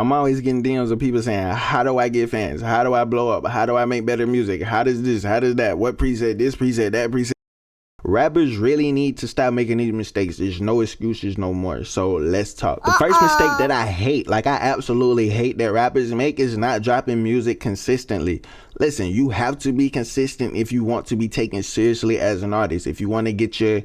I'm always getting DMs of people saying, how do I get fans? How do I blow up? How do I make better music? How does this? How does that? What preset? This preset? That preset? Rappers really need to stop making these mistakes. There's no excuses no more. So let's talk. The first mistake that I hate, like I absolutely hate that rappers make, is not dropping music consistently. Listen, you have to be consistent if you want to be taken seriously as an artist. If you want to get your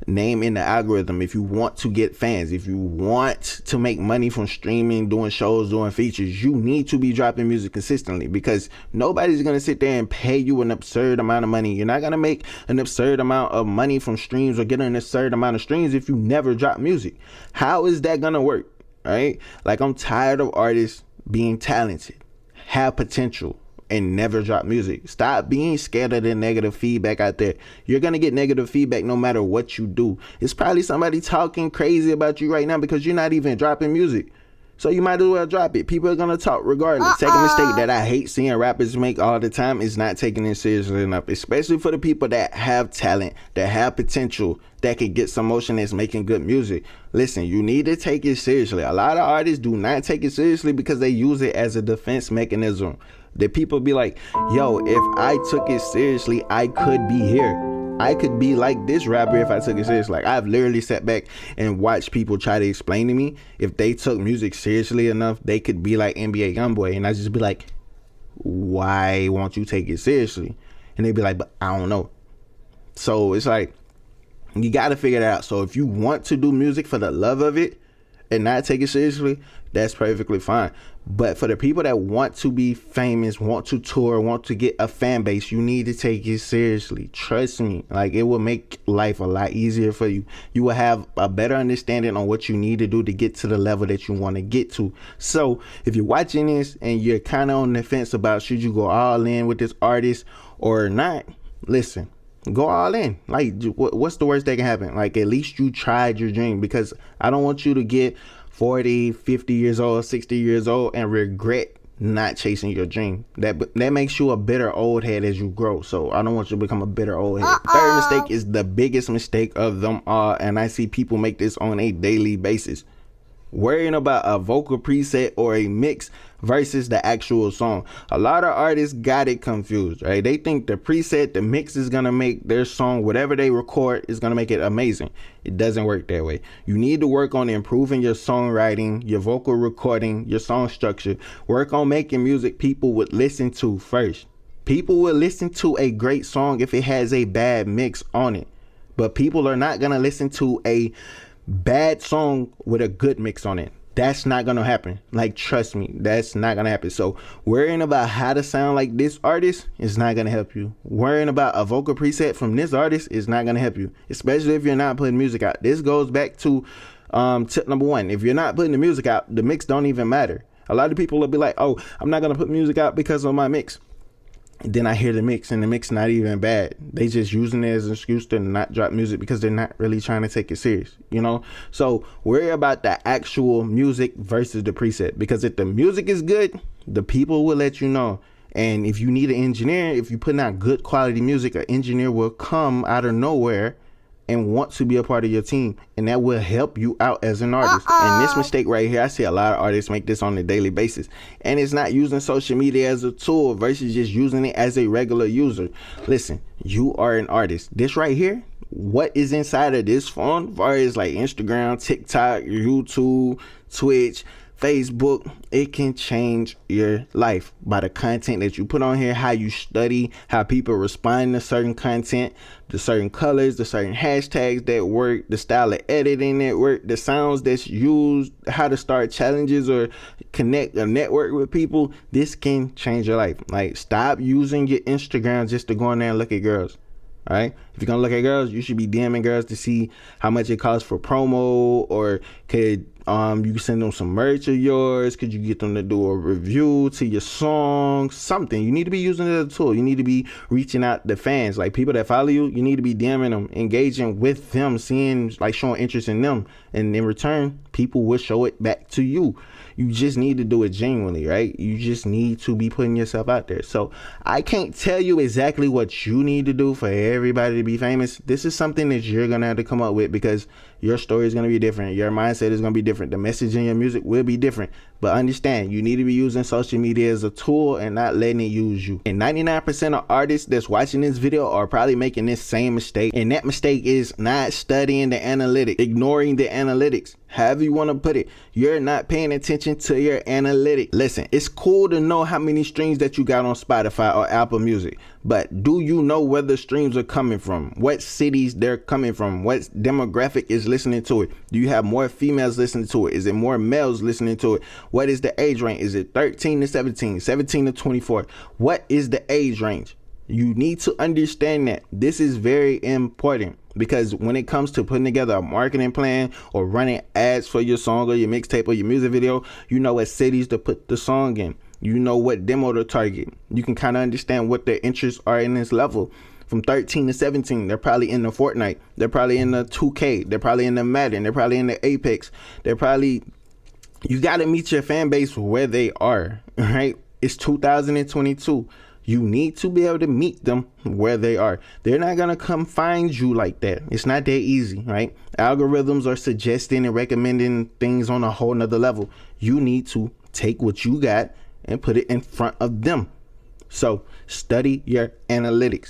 name in the algorithm, if you want to get fans, if you want to make money from streaming, doing shows, doing features, you need to be dropping music consistently, because nobody's going to sit there and pay you an absurd amount of money. You're not going to make an absurd amount of money from streams or get an absurd amount of streams if you never drop music. How is that going to work? Right? Like, I'm tired of artists being talented, have potential, and never drop music. Stop being scared of the negative feedback out there. You're gonna get negative feedback no matter what you do. It's probably somebody talking crazy about you right now because you're not even dropping music. So you might as well drop it. People are gonna talk regardless. Second mistake that I hate seeing rappers make all the time is not taking it seriously enough, especially for the people that have talent, that have potential, that can get some motion, that's making good music. Listen, you need to take it seriously. A lot of artists do not take it seriously because they use it as a defense mechanism. That people be like, yo, if I took it seriously, I could be here. I could be like this rapper if I took it seriously. Like, I've literally sat back and watched people try to explain to me if they took music seriously enough, they could be like NBA Youngboy. And I just be like, why won't you take it seriously? And they be like, but I don't know. So it's like, you got to figure it out. So if you want to do music for the love of it and not take it seriously, that's perfectly fine. But for the people that want to be famous, want to tour, want to get a fan base, you need to take it seriously. Trust me, like, it will make life a lot easier for you. You will have a better understanding on what you need to do to get to the level that you want to get to. So if you're watching this and you're kind of on the fence about should you go all in with this artist or not, listen, go all in. Like, what's the worst that can happen? Like, at least you tried your dream, because I don't want you to get 40, 50 years old, 60 years old and regret not chasing your dream. That makes you a bitter old head as you grow. So I don't want you to become a bitter old head. Third mistake is the biggest mistake of them all, and I see people make this on a daily basis. Worrying about a vocal preset or a mix versus the actual song. A lot of artists got it confused, right? They think the preset, the mix is gonna make their song, whatever they record, is gonna make it amazing. It doesn't work that way. You need to work on improving your songwriting, your vocal recording, your song structure. Work on making music people would listen to first. People will listen to a great song if it has a bad mix on it, but people are not gonna listen to a bad song with a good mix on it. That's not gonna happen. Like, trust me, that's not gonna happen. So worrying about how to sound like this artist is not gonna help you. Worrying about a vocal preset from this artist is not gonna help you, especially if you're not putting music out. This goes back to tip number one. If you're not putting the music out, the mix don't even matter. A lot of people will be like, oh, I'm not gonna put music out because of my mix. Then I hear the mix, and the mix not even bad. They just using it as an excuse to not drop music because they're not really trying to take it serious, you know? So worry about the actual music versus the preset, because if the music is good, the people will let you know. And if you need an engineer, if you put out good quality music, an engineer will come out of nowhere and want to be a part of your team, and that will help you out as an artist. And this mistake right here, I see a lot of artists make this on a daily basis, and it's not using social media as a tool versus just using it as a regular user. Listen, you are an artist. This right here, what is inside of this phone, as far as like Instagram, TikTok, YouTube, Twitch, Facebook, it can change your life by the content that you put on here, how you study, how people respond to certain content, the certain colors, the certain hashtags that work, the style of editing that work, the sounds that's used, how to start challenges or connect a network with people. This can change your life. Like, stop using your Instagram just to go in there and look at girls. All right, if you're gonna look at girls, you should be DMing girls to see how much it costs for promo, or could you send them some merch of yours? Could you get them to do a review to your song? Something. You need to be using it as a tool. You need to be reaching out to fans, like people that follow you. You need to be DMing them, engaging with them, seeing, like, showing interest in them, and in return, people will show it back to you. You just need to do it genuinely, right? You just need to be putting yourself out there. So I can't tell you exactly what you need to do for everybody to be famous. This is something that you're gonna have to come up with, because Your story is going to be different. Your mindset is going to be different. The message in your music will be different. But understand, you need to be using social media as a tool and not letting it use you. And 99% of artists that's watching this video are probably making this same mistake. And that mistake is not studying the analytics, ignoring the analytics. However you want to put it, you're not paying attention to your analytics. Listen, it's cool to know how many streams that you got on Spotify or Apple Music, but do you know where the streams are coming from? What cities they're coming from? What demographic is listening to it? Do you have more females listening to it? Is it more males listening to it? What is the age range? Is it 13 to 17, 17 to 24? What is the age range? You need to understand that. This is very important, because when it comes to putting together a marketing plan or running ads for your song or your mixtape or your music video, you know what cities to put the song in. You know what demo to target. You can kind of understand what their interests are in this level. From 13 to 17, they're probably in the Fortnite. They're probably in the 2K. They're probably in the Madden. They're probably in the Apex. They're probably... You got to meet your fan base where they are, right? It's 2022. You need to be able to meet them where they are. They're not going to come find you like that. It's not that easy, right? Algorithms are suggesting and recommending things on a whole nother level. You need to take what you got and put it in front of them. So study your analytics.